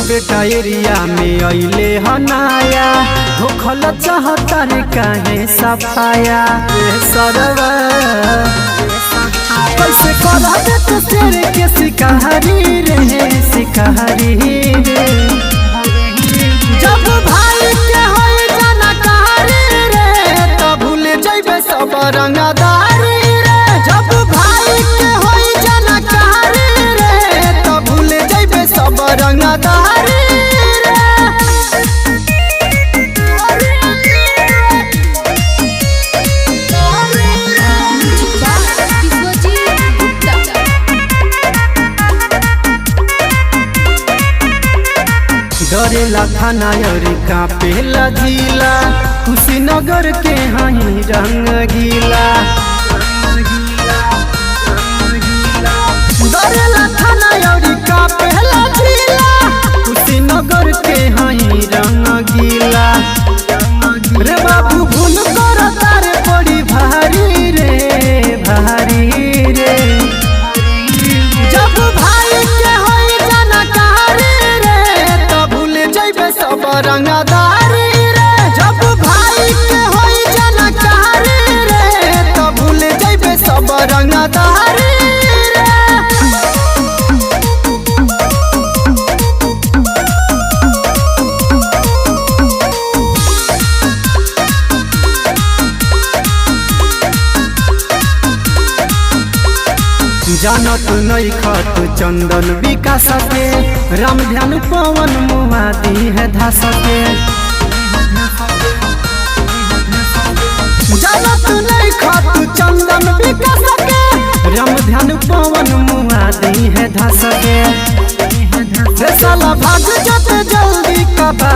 बेटा एरिया में अइले हनाया धोखल चाहता रे काहे सफाया सरवा कैसे करा दे तो तेरे के शिकारी रे शिकारी रे जब भाई के होई जानकारी रे तो भूल जाइबे सब रंगदारी रे जब भाई के होई जानकारी रे तो भूल जाइबे सब रंगदारी डरेला थाना और कापेला जिला कुशीनगर के हई रंग गीला डरेला थाना और कापेला जिला कुशीनगर के हई रंग गीला रे बाबू भूल कर तारे बड़ी भारी रे भारी रे जब भाई के होई जानकारी रे तो भूल जाइबे सब रंगदारी रे जब भाई के होई जानकारी रे तो भूल जाइबे सब रंगदारी रे जानत नहीं खत चंदन विकास के राम ध्यान पवन मुहादी है धास के जानत नहीं खत चंदन विकास के राम ध्यान पवन मुहादी है धास के साला भाग जाते जल्दी कबा